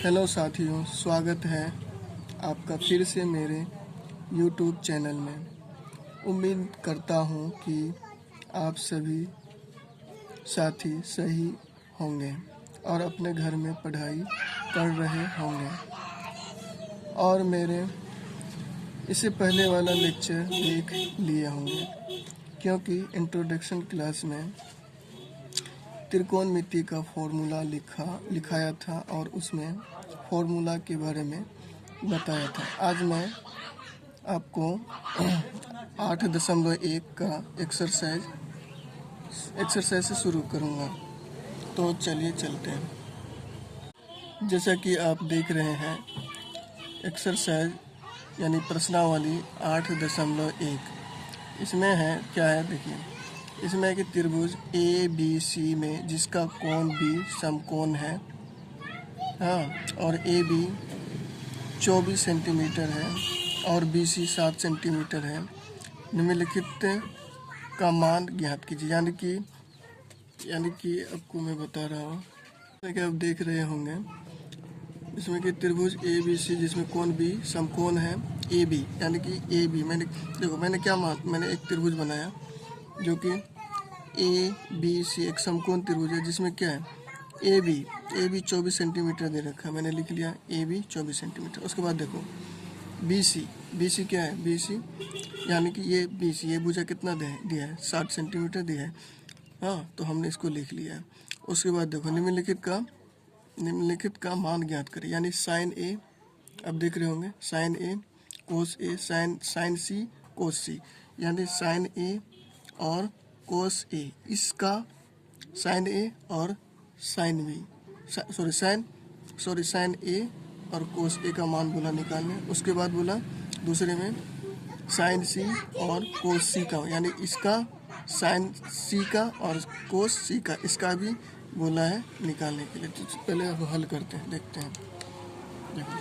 Hello साथियों, स्वागत है आपका फिर से मेरे YouTube चैनल में। उम्मीद करता हूँ कि आप सभी साथी सही होंगे और अपने घर में पढ़ाई कर रहे होंगे और मेरे इससे पहले वाला लेक्चर देख लिए होंगे, क्योंकि इंट्रोडक्शन क्लास में त्रिकोणमिति का फॉर्मूला लिखाया था और उसमें फॉर्मूला के बारे में बताया था। आज मैं आपको 8.1 का एक्सरसाइज से शुरू करूँगा। तो चलिए चलते हैं। जैसा कि आप देख रहे हैं, एक्सरसाइज यानी प्रश्नावली 8.1 इसमें है क्या है, देखिए। इसमें है कि त्रिभुज ABC में जिसका कोण B समकोण है, हाँ, और AB 24 सेंटीमीटर है और BC 7 सेंटीमीटर है। निम्नलिखित का मान ज्ञात कीजिए। यानी कि आपको मैं बता रहा हूँ, जैसे कि आप देख रहे होंगे इसमें कि त्रिभुज ABC जिसमें कोण B समकोण है AB, यानी कि AB मैंने एक त्रिभुज बनाया जो कि ABC एक समकोण त्रिभुज है जिसमें क्या है AB 24 सेंटीमीटर दे रखा है। मैंने लिख लिया AB 24 सेंटीमीटर। उसके बाद देखो BC क्या है, BC यानी कि ये BC ये भुजा कितना दिया है 60 सेंटीमीटर दिया है, हाँ, तो हमने इसको लिख लिया है। उसके बाद देखो निम्नलिखित का मान ज्ञात करें, यानी साइन A, अब देख रहे होंगे sine A cos A sine C cos C, यानी साइन A और कोस A, इसका साइन A और साइन B साइन A और कोस A का मान बोला निकालने। उसके बाद बोला दूसरे में साइन C और कोस C का, यानी इसका साइन C का और कोस C का, इसका भी बोला है निकालने के लिए। तो पहले अब हल करते हैं, देखते हैं। देखो,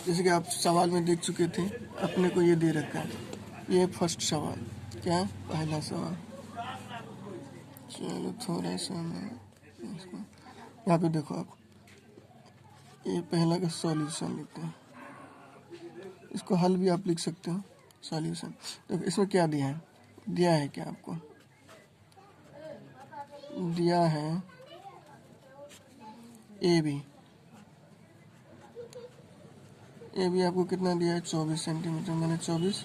जैसे कि आप सवाल में देख चुके थे, अपने को ये दे रखा है, ये फर्स्ट सवाल क्या है, पहला सवाल। चलो थोड़ा सा मैं इसको यहाँ पे देखो, आप ये पहला का सॉल्यूशन लिखते हैं, इसको हल भी आप लिख सकते हो, सॉल्यूशन। देखो इसमें क्या दिया है क्या आपको दिया है AB आपको कितना दिया है 24 सेंटीमीटर, मैंने 24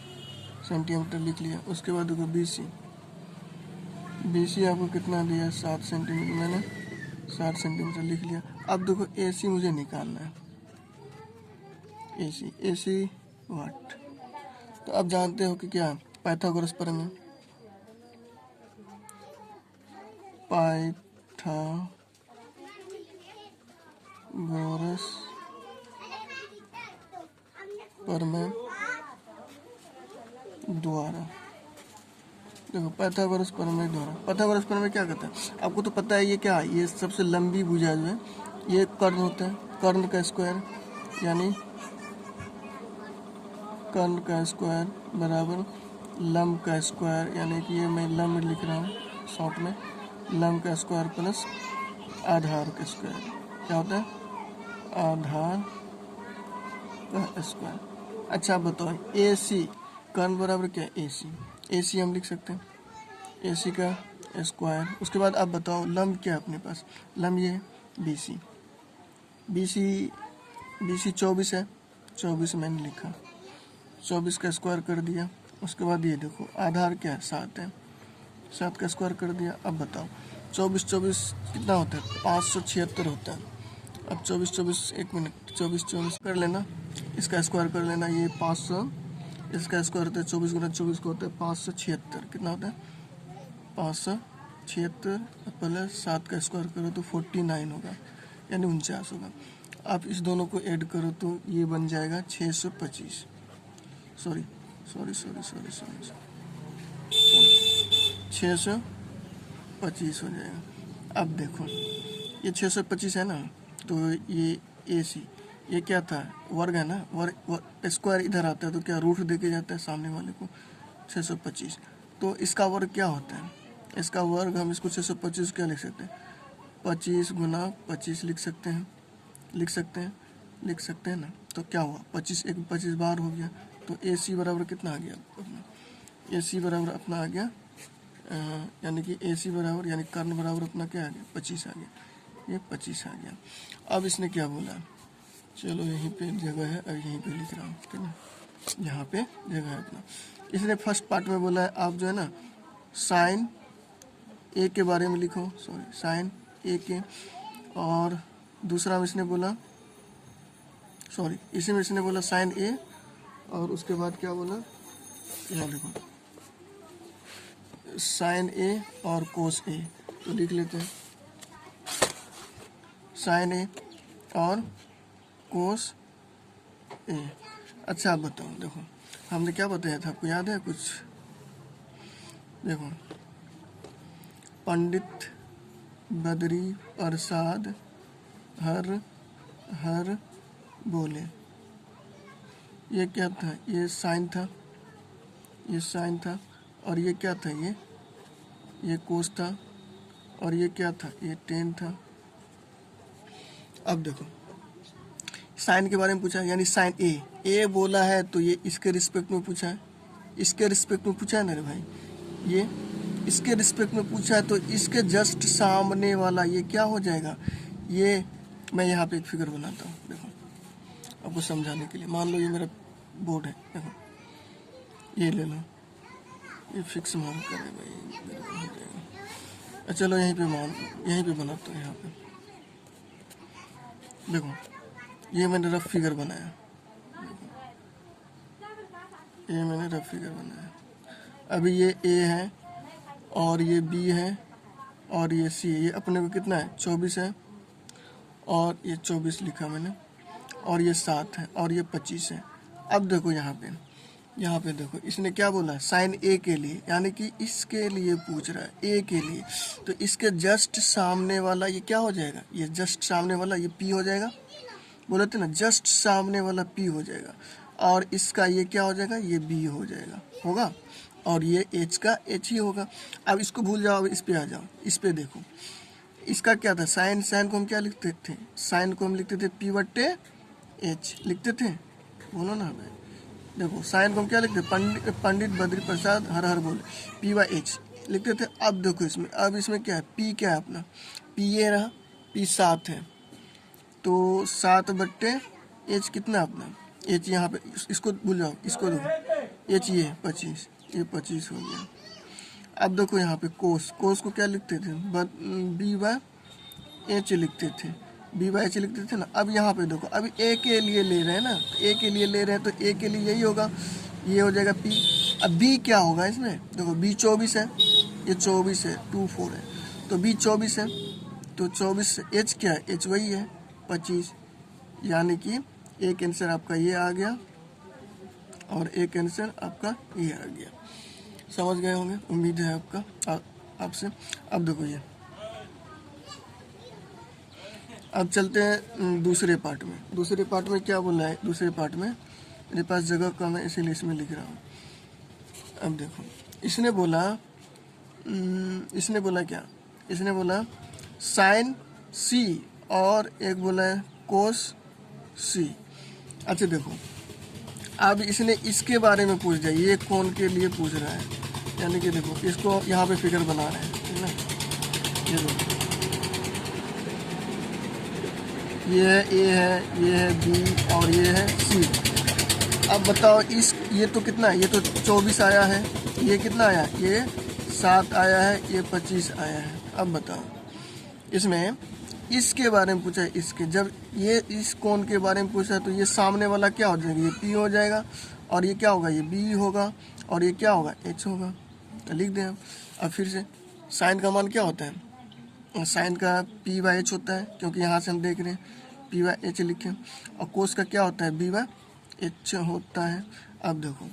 सेंटीमीटर लिख लिया। उसके बाद देखो BC आपको कितना दिया है 7 सेंटीमीटर, मैंने 7 सेंटीमीटर लिख लिया। अब देखो AC मुझे निकालना है, AC वाट। तो अब जानते हो कि क्या पाइथागोरस प्रमेय, पाइथागोरस प्रमेय द्वारा, देखो पाइथागोरस प्रमेय क्या कहता है, आपको तो पता है। ये क्या है, ये सबसे लंबी भुजा जो है ये कर्ण होता है, कर्ण का स्क्वायर, यानी कर्ण का स्क्वायर बराबर लंब का स्क्वायर, यानी कि ये मैं लंब लिख रहा हूँ शॉर्ट में, लंब का स्क्वायर प्लस आधार का स्क्वायर, क्या होता है आधार का स्क्वायर। अच्छा बताओ AC कर्ण बराबर क्या है AC हम लिख सकते हैं AC का स्क्वायर। उसके बाद आप बताओ लंब क्या है अपने पास, लंब ये BC 24 है, 24 मैंने लिखा, 24 का स्क्वायर कर दिया। उसके बाद ये देखो आधार क्या है 7 है, 7 का स्क्वायर कर दिया। अब बताओ 24 कितना होता है 576 होता है। अब 24 एक मिनट 24 कर लेना, इसका स्क्वायर कर लेना, ये 500, इसका स्क्वायर होता है 24 गुना 24 को होता है 576, कितना होता है 576 प्लस 7 का स्क्वायर करो तो 49 होगा, यानी 49 होगा। आप इस दोनों को ऐड करो तो ये बन जाएगा 625, सॉरी 625 हो जाएगा। अब देखो ये 625 है ना, तो ये AC ये क्या था वर्ग है ना, वर्ग स्क्वायर इधर आता है तो क्या रूट देके जाता है सामने वाले को 625, तो इसका वर्ग क्या होता है, इसका वर्ग हम इसको 625 क्या लिख सकते हैं 25 गुना 25 लिख सकते हैं, लिख सकते हैं ना। तो क्या हुआ, 25 एक 25 बार हो गया, तो ए सी बराबर कितना आ गया अपना, ए सी बराबर अपना आ गया यानी कि ए सी बराबर यानी कर्ण बराबर अपना क्या आ गया, 25 आ गया, ये 25 आ गया। अब इसने क्या बोला, चलो यहीं पे जगह है और यहीं पे लिख रहा हूँ, ठीक है, यहाँ पे जगह है अपना। इसने फर्स्ट पार्ट में बोला है आप जो है ना साइन ए के बारे में लिखो, सॉरी साइन ए के, और दूसरा में इसने बोला इसी में इसने बोला साइन ए, और उसके बाद क्या बोला, यहाँ देखो साइन ए और कोस ए, तो लिख लेते हैं साइन ए और कोस ए। अच्छा आप बताओ, देखो हमने क्या बताया था आपको याद है कुछ, देखो पंडित बद्री प्रसाद हर हर बोले, ये क्या था, ये साइन था, ये साइन था, और ये क्या था, ये कोस था, और ये क्या था, ये टेन था। अब देखो साइन के बारे में पूछा, यानी साइन ए बोला है तो ये इसके रिस्पेक्ट में पूछा है, इसके रिस्पेक्ट में पूछा है ना रे भाई, ये इसके रिस्पेक्ट में पूछा है, तो इसके जस्ट सामने वाला ये क्या हो जाएगा, ये मैं यहाँ पे एक फिगर बनाता हूँ, देखो आपको समझाने के लिए। मान लो ये मेरा बोर्ड है, देखो ये ले लो, ये फिक्स मान करे भाई मेरे को हो जाएगा। चलो यहीं पे बनाता हूँ, यहाँ पे देखो ये मैंने रफ फिगर बनाया, ये मैंने रफ फिगर बनाया। अभी ये ए है और ये बी है और ये सी है, ये अपने को कितना है 24 है, और ये 24 लिखा मैंने, और ये 7 है, और ये 25 है। अब देखो यहाँ पे देखो इसने क्या बोला है, साइन ए के लिए, यानी कि इसके लिए पूछ रहा है, ए के लिए, तो इसके जस्ट सामने वाला ये क्या हो जाएगा, ये जस्ट सामने वाला ये पी हो जाएगा, बोले थे ना जस्ट सामने वाला पी हो जाएगा, और इसका ये क्या हो जाएगा, ये बी हो जाएगा, होगा, और ये एच का एच ही होगा। अब इसको भूल जाओ, अब इस पे आ जाओ, इस पे देखो इसका क्या था, साइन को हम क्या लिखते थे, साइन को हम लिखते थे पी बट्टे एच लिखते थे, बोलो ना भाई, देखो साइन को हम क्या लिखते थे, पंडित बद्री प्रसाद हर हर बोले, पी बाई एच लिखते थे। अब देखो इसमें क्या है, पी क्या है अपना, पी ये रहा, पी 7 है, तो 7 बट्टे एच कितना अपना, एच यहाँ पे इसको भूल जाओ, इसको देखो एच ये 25, ये 25 हो गया। अब देखो यहाँ पे कोस को क्या लिखते थे, बी बाय एच लिखते थे, बी बाय एच लिखते थे ना। अब यहाँ पे देखो अभी ए के लिए ले रहे हैं ना, ए के लिए ले रहे हैं, तो ए के लिए यही होगा, ये हो जाएगा पी। अब बी क्या होगा इसमें, देखो बी 24 है, ये 24 है, 24 है, तो बी 24 है, तो 24 एच क्या है, एच वही है 25, यानी कि एक आंसर आपका ये आ गया और एक आंसर आपका ये आ गया। समझ गए होंगे, उम्मीद है आपका आपसे। अब देखो ये, अब चलते हैं दूसरे पार्ट में क्या बोला है, दूसरे पार्ट में मेरे पास जगह कम है इसीलिए इसमें लिख रहा हूँ। अब देखो इसने बोला क्या, इसने बोला साइन सी और एक बोला है कोस सी। अच्छा देखो अब इसने इसके बारे में पूछ दिया, ये कौन के लिए पूछ रहा है, यानी कि देखो इसको यहाँ पे फिगर बना रहे हैं, ठीक है, ये देखो ये है ए है, ये है बी और ये है सी। अब बताओ ये तो कितना है, ये तो 24 आया है, ये कितना आया, ये 7 आया है, ये 25 आया है। अब बताओ इसमें इसके बारे में पूछा है, इसके जब ये इस कोण के बारे में पूछा है तो ये सामने वाला क्या हो जाएगा, ये पी हो जाएगा, और ये क्या होगा, ये बी होगा, और ये क्या होगा, एच होगा। तो लिख दें अब फिर से, साइन का मान क्या होता है, साइन का पी बाई एच होता है, क्योंकि यहाँ से हम देख रहे हैं पी बाई एच लिखें, और कोस का क्या होता है, बी बाई एच होता है। अब देखो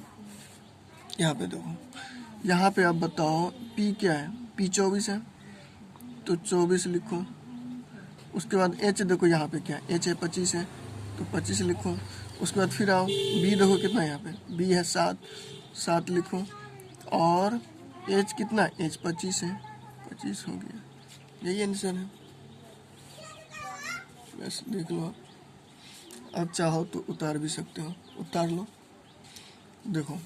यहाँ पे देखो, यहाँ पे अब बताओ पी क्या है, पी 24 है, तो 24 लिखो। उसके बाद एच देखो यहाँ पे क्या है, एच है 25 है, तो 25 लिखो। उसके बाद फिर आओ बी देखो कितना है, यहाँ पे बी है 7 लिखो, और एच कितना है, एच 25 है, 25 हो गया, यही आंसर है, बस देख लो आप। अब चाहो तो उतार भी सकते हो, उतार लो। देखो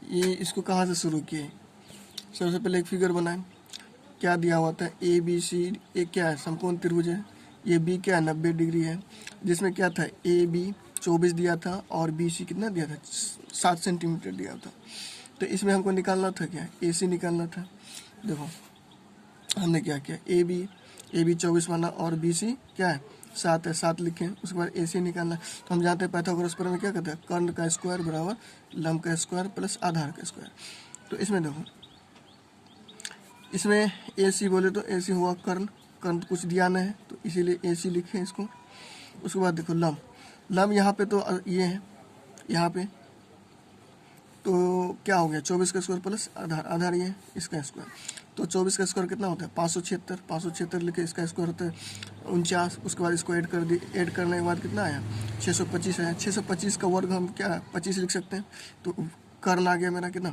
ये इसको कहाँ से शुरू किए, सबसे पहले एक फिगर बनाएं। क्या दिया हुआ था, ए बी सी, ए क्या है, समकोण त्रिभुज है। ये बी क्या है, 90 डिग्री है, जिसमें क्या था, ए बी 24 दिया था और बी सी कितना दिया था, 7 सेंटीमीटर दिया था। तो इसमें हमको निकालना था क्या, ए सी निकालना था। देखो हमने क्या किया, ए बी 24 माना और बी सी क्या है, 7 है, 7 लिखे। उसके बाद ए सी निकालना। तो हम जानते हैं पाइथागोरस प्रमेय में क्या कहते हैं, कर्ण का स्क्वायर बराबर लंब का स्क्वायर प्लस आधार का स्क्वायर। तो इसमें देखो, इसमें ए सी बोले तो ए सी हुआ कर्ण, कर्ण कुछ दिया नहीं है तो इसीलिए ए सी लिखे इसको। उसके बाद देखो लंब यहाँ पे तो ये है, यहाँ पे तो क्या हो गया, 24 का स्क्वायर प्लस आधार ये है, इसका स्क्वायर। तो 24 का स्क्वायर कितना होता है, 576 लिखे, इसका स्क्वायर होता है 49। उसके बाद इसको ऐड करने के बाद कितना आया, 625 आया। 625 का वर्ग हम क्या 25 लिख सकते हैं। तो कर्ण आ गया मेरा कितना,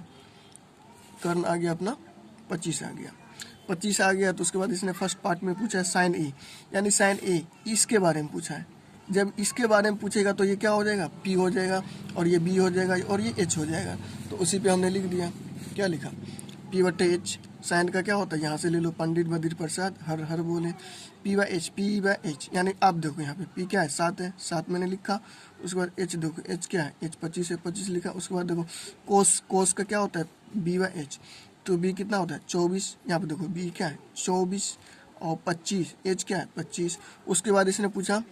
कर्ण आ गया अपना 25 आ गया। 25 आ गया तो उसके बाद इसने फर्स्ट पार्ट में पूछा है साइन ए, यानी साइन ए इसके बारे में पूछा है। जब इसके बारे में पूछेगा तो ये क्या हो जाएगा, पी हो जाएगा, और ये बी हो जाएगा, और ये एच हो जाएगा। तो उसी पे हमने लिख दिया, क्या लिखा, पी बटे एच। साइन का क्या होता है, यहाँ से ले लो, पंडित बद्री प्रसाद हर हर बोले, पी बाय एच। यानी आप देखो यहाँ पे पी क्या है, 7 है, 7 मैंने लिखा। उसके बाद एच देखो, एच क्या है, एच 25 है, 25 लिखा। उसके बाद देखो कोस का क्या होता है, बी बाय एच। तो बी कितना होता है 24, यहाँ पे देखो बी क्या है 24 और 25, एच क्या है 25। उसके बाद इसने पूछा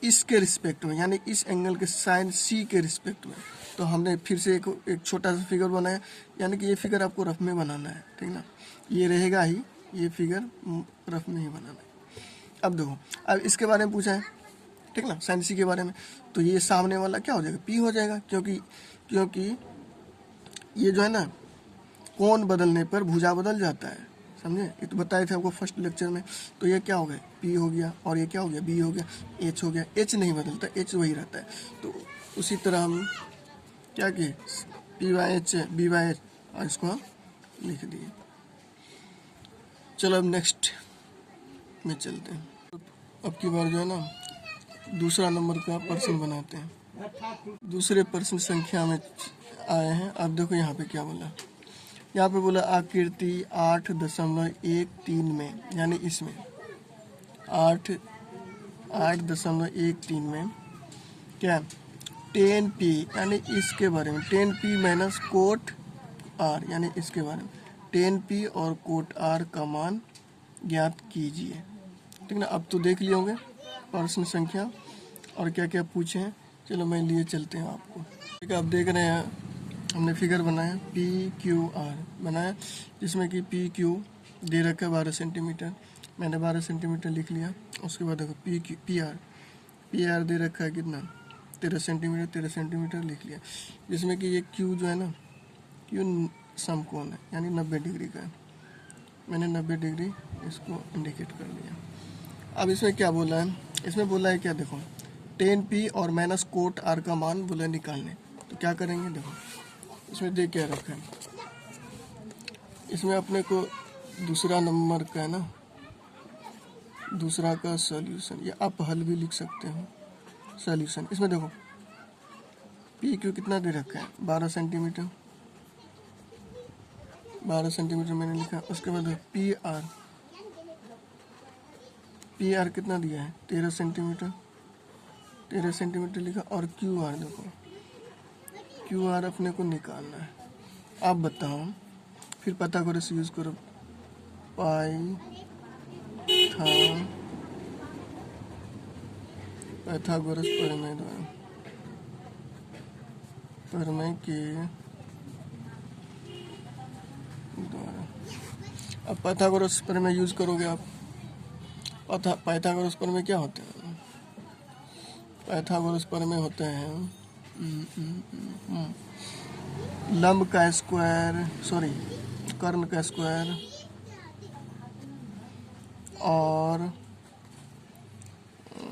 इसके रिस्पेक्ट में, यानी इस एंगल के साइन सी के रिस्पेक्ट में। तो हमने फिर से एक छोटा सा फिगर बनाया, यानी कि ये फिगर आपको रफ में बनाना है, ठीक ना, ये रहेगा ही, ये फिगर रफ में ही बनाना है। अब देखो, अब इसके बारे में पूछा है, ठीक ना, साइन सी के बारे में। तो ये सामने वाला क्या हो जाएगा, पी हो जाएगा, क्योंकि ये जो है ना, कोण बदलने पर भुजा बदल जाता है, समझे, ये तो बताए थे आपको फर्स्ट लेक्चर में। तो ये क्या हो गया, पी हो गया, और ये क्या हो गया, बी हो गया, एच हो गया। एच नहीं बदलता, एच वही रहता है। तो उसी तरह हम क्या किए, P by H, B by H, और इसको हम लिख दिए। चलो अब नेक्स्ट में चलते हैं। अब की बार जो है ना, दूसरा नंबर का प्रश्न बनाते हैं। दूसरे प्रश्न संख्या में आए हैं। अब देखो यहाँ पे क्या बोला, यहाँ पे बोला आकृति 8.13 में, यानी इसमें 8.13 में क्या 10p, यानी इसके बारे में 10p माइनस कोट r, यानी इसके बारे में 10p और कोट r का मान ज्ञात कीजिए, ठीक ना। अब तो देख लिए होंगे प्रश्न संख्या और क्या क्या पूछे हैं। चलो मैं लिए चलते हैं आपको, ठीक है। आप देख रहे हैं हमने फिगर बनाया, पी क्यू आर बनाया, जिसमें कि पी क्यू दे रखा है 12 सेंटीमीटर, मैंने 12 सेंटीमीटर लिख लिया। उसके बाद देखो पी आर दे रखा है कितना, 13 सेंटीमीटर लिख लिया, जिसमें कि ये क्यू जो है ना, क्यू समकोण है, यानी 90 डिग्री का है। मैंने 90 डिग्री इसको इंडिकेट कर दिया। अब इसमें क्या बोला है, इसमें बोला है क्या, देखो 10p और माइनस कोट आर का मान बोला निकालने। तो क्या करेंगे, देखो इसमें देख क्या रखा है, इसमें अपने को दूसरा नंबर का है ना, दूसरा का सॉल्यूशन, या आप हल भी लिख सकते हो, सॉल्यूशन। इसमें देखो पी क्यू कितना दे रखा है, 12 सेंटीमीटर, 12 सेंटीमीटर मैंने लिखा। उसके बाद पी आर कितना दिया है, 13 सेंटीमीटर लिखा। और क्यू आर देखो, क्यू आर अपने को निकालना है। आप बताओ, फिर पाइथागोरस यूज करो, पाइथागोरस प्रमेय द्वारा, प्रमेय के द्वारा। अब पाइथागोरस प्रमेय यूज करोगे आप। पाइथागोरस प्रमेय क्या होते हैं, पाइथागोरस प्रमेय होते हैं लंब का स्क्वायर, सॉरी कर्ण का स्क्वायर और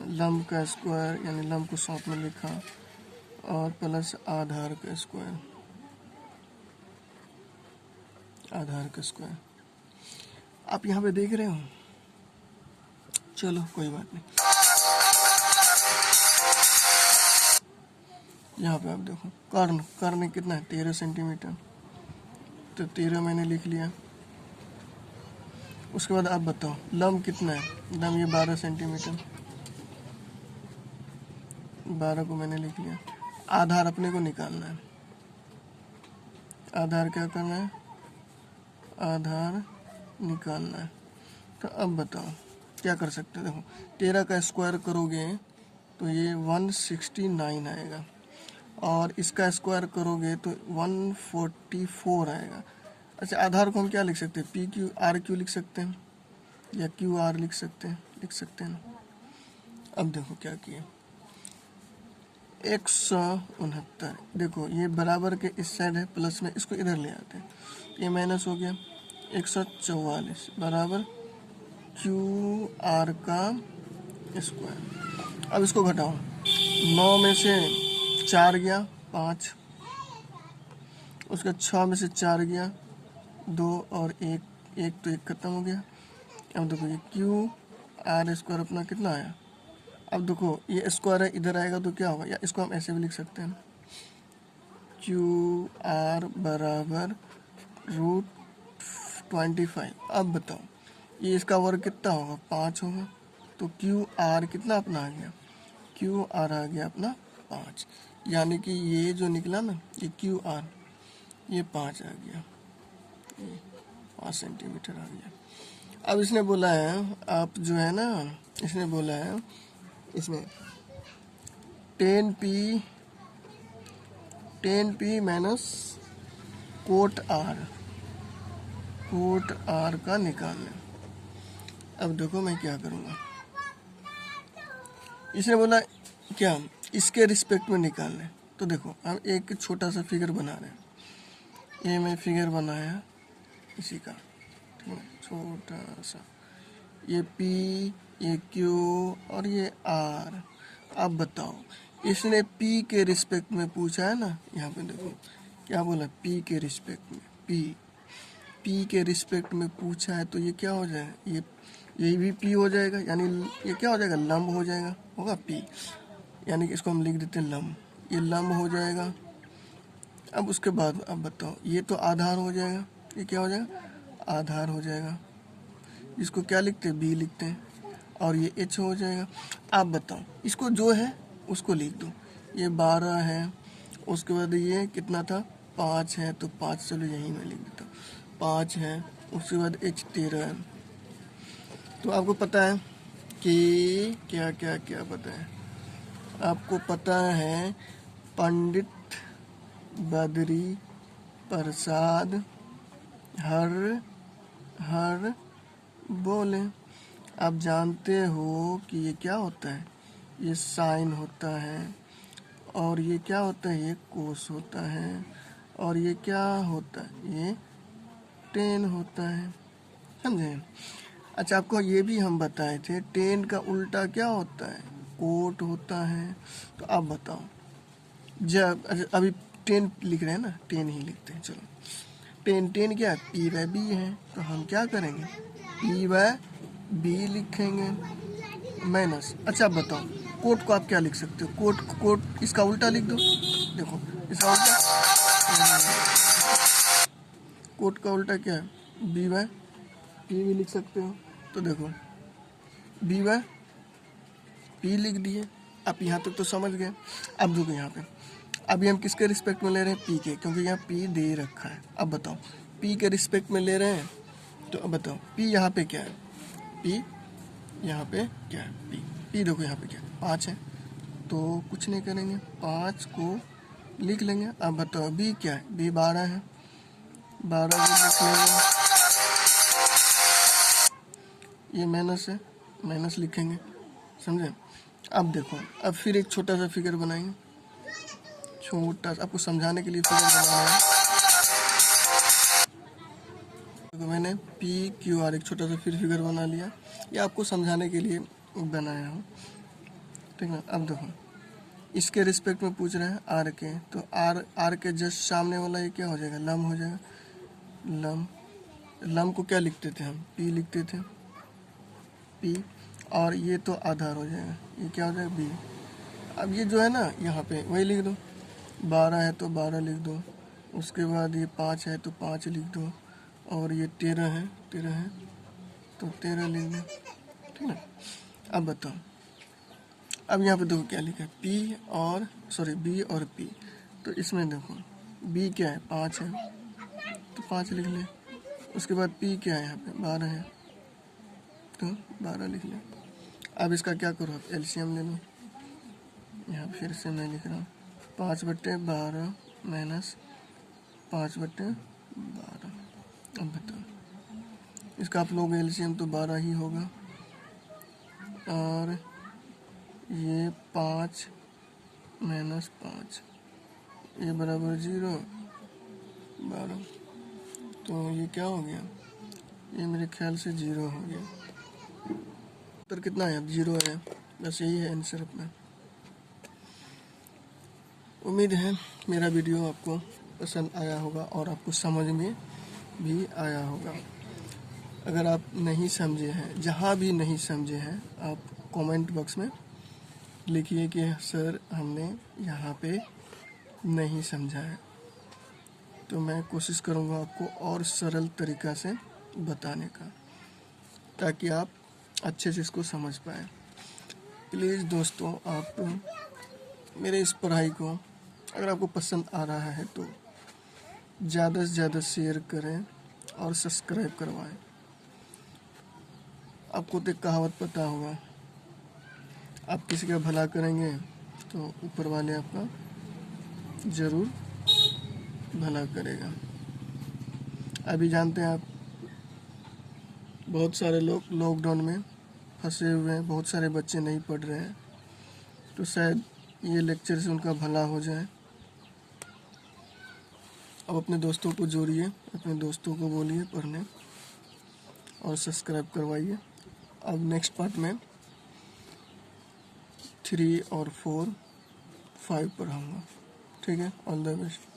लंब का स्क्वायर, यानी लंब को साथ में लिखा, और प्लस आधार का स्क्वायर, आधार का स्क्वायर। आप यहाँ पे देख रहे हो, चलो कोई बात नहीं। यहाँ पे आप देखो कर्ण, कर्ण कितना है 13 सेंटीमीटर, तो 13 मैंने लिख लिया। उसके बाद आप बताओ लंब कितना है, लंब ये 12 सेंटीमीटर, 12 को मैंने लिख लिया। आधार अपने को निकालना है, आधार क्या करना है, आधार निकालना है। तो अब बताओ क्या कर सकते हैं, देखो 13 का स्क्वायर करोगे तो ये 169 आएगा, और इसका स्क्वायर करोगे तो 144 आएगा। अच्छा आधार को हम क्या लिख सकते हैं, पी क्यू आर क्यू लिख सकते हैं, या क्यू आर लिख सकते हैं ना। अब देखो क्या किए, 169, देखो ये बराबर के इस साइड है प्लस में, इसको इधर ले आते हैं, ये माइनस हो गया, 144 बराबर क्यू आर का स्क्वायर। अब इसको घटाओ, 9 में से 4 गया 5, उसका 6 में से 4 गया 2, और एक तो एक खत्म हो गया। अब देखो ये क्यू आर स्क्वायर अपना कितना आया। अब देखो ये स्क्वायर है इधर आएगा तो क्या होगा, या इसको हम ऐसे भी लिख सकते हैं, क्यू आर बराबर √25। अब बताओ ये इसका वर्ग कितना होगा, 5 होगा, तो क्यू आर कितना अपना आ गया, क्यू आर आ गया अपना 5, यानी कि ये जो निकला ना ये क्यू आर ये 5 आ गया, 5 सेंटीमीटर आ गया। अब इसने बोला है, आप जो है ना, इसने बोला है इसमें 10p माइनस कोट आर का निकालना। अब देखो मैं क्या करूँगा, इसने बोला क्या इसके रिस्पेक्ट में निकालना है। तो देखो हम एक छोटा सा फिगर बना रहे हैं, ये मैं फिगर बनाया इसी का, ठीक है, छोटा सा, ये P, ये Q और ये R। अब बताओ इसने P के रिस्पेक्ट में पूछा है ना, यहाँ पे देखो क्या बोला, P के रिस्पेक्ट में, P के रिस्पेक्ट में पूछा है, तो ये क्या हो जाएगा, ये भी P हो जाएगा, यानी ये क्या हो जाएगा, लंब हो जाएगा, होगा P, यानी कि इसको हम लिख देते हैं लंब, ये लंब हो जाएगा। अब उसके बाद अब बताओ ये तो आधार हो जाएगा, ये क्या हो जाएगा, आधार हो जाएगा, इसको क्या लिखते हैं, बी लिखते हैं, और ये एच हो जाएगा। आप बताओ इसको जो है उसको लिख दो, ये 12 है, उसके बाद ये कितना था 5 है, तो 5 चलो यहीं मैं लिख देता हूँ, 5 है, उसके बाद एच 13 है। तो आपको पता है कि क्या क्या क्या पता है, आपको पता है पंडित बद्री प्रसाद हर बोले। आप जानते हो कि ये क्या होता है, ये साइन होता है, और ये क्या होता है, ये कोस होता है, और ये क्या होता है, ये टेन होता है, समझे। अच्छा आपको ये भी हम बताए थे, टेन का उल्टा क्या होता है, कोट होता है। तो आप बताओ, जब अभी 10 लिख रहे हैं ना, 10 ही लिखते हैं, चलो 10 क्या है, P/B है, तो हम क्या करेंगे, P/B लिखेंगे माइनस। अच्छा आप बताओ कोट को आप क्या लिख सकते हो, कोट इसका उल्टा लिख दो, देखो इसका उल्टा, कोट का उल्टा क्या है, B/P भी लिख सकते हो। तो देखो B/P लिख दिए, आप यहाँ तक तो समझ गए। अब देखो यहाँ पे अभी हम किसके रिस्पेक्ट में ले रहे हैं, P के, क्योंकि यहाँ P दे रखा है। अब बताओ P के रिस्पेक्ट में ले रहे हैं, तो अब बताओ P यहाँ पे क्या है, P यहाँ पे क्या है, P देखो यहाँ पे क्या है, 5 है, तो कुछ नहीं करेंगे, 5 को लिख लेंगे। अब बताओ B क्या है, B 12 है, 12 भी लिख लेंगे, ये माइनस है, माइनस लिखेंगे, समझे। अब देखो अब फिर एक छोटा सा फिगर बनाएंगे, छोटा सा आपको समझाने के लिए फिगर बनाना है। तो मैंने PQR एक छोटा सा फिर फिगर बना लिया, ये आपको समझाने के लिए बनाया हूँ, ठीक है। अब देखो इसके रिस्पेक्ट में पूछ रहे हैं R के, तो R के जस्ट सामने वाला ये क्या हो जाएगा, लंब हो जाएगा, लंब को क्या लिखते थे हम, P लिखते थे, P, और ये तो आधार हो जाएगा, ये क्या हो जाएगा B। अब ये जो है ना यहाँ पे वही लिख दो, 12 है तो 12 लिख दो, उसके बाद ये 5 है तो 5 लिख दो, और ये 13 है तो 13 लिख दो, ठीक है। अब बताओ, अब यहाँ पे देखो क्या लिखा है, बी और पी। तो इसमें देखो बी क्या है, 5 है तो 5 लिख ले। उसके बाद पी क्या है, यहाँ पे 12 है तो 12 लिख ले। अब इसका क्या करो, एलसीएम ले लो। यहाँ फिर से मैं लिख रहा हूँ 5/12 माइनस 5/12। अब बताओ, इसका आप लोग एलसीएम तो 12 ही होगा, और ये 5 माइनस 5 ये बराबर 0, 12। तो ये क्या हो गया, ये मेरे ख्याल से 0 हो गया। उत्तर कितना है, अब 0 है। बस यही है आंसर अपना। उम्मीद है मेरा वीडियो आपको पसंद आया होगा और आपको समझ में भी आया होगा। अगर आप नहीं समझे हैं, जहाँ भी नहीं समझे हैं, आप कमेंट बॉक्स में लिखिए कि सर हमने यहाँ पे नहीं समझा है, तो मैं कोशिश करूँगा आपको और सरल तरीक़ा से बताने का, ताकि आप अच्छे से इसको समझ पाएँ। प्लीज़ दोस्तों, आप मेरे इस पढ़ाई को अगर आपको पसंद आ रहा है तो ज़्यादा से ज़्यादा शेयर करें और सब्सक्राइब करवाएं। आपको तो एक कहावत पता होगा, आप किसी का भला करेंगे तो ऊपर वाले आपका ज़रूर भला करेगा। अभी जानते हैं आप, बहुत सारे लोग लॉकडाउन में फंसे हुए हैं, बहुत सारे बच्चे नहीं पढ़ रहे हैं, तो शायद ये लेक्चर से उनका भला हो जाए। अब अपने दोस्तों को जोड़िए, अपने दोस्तों को बोलिए पढ़ने और सब्सक्राइब करवाइए। अब नेक्स्ट पार्ट में 3 और 4, 5 पढ़ाऊँगा, ठीक है। All the best.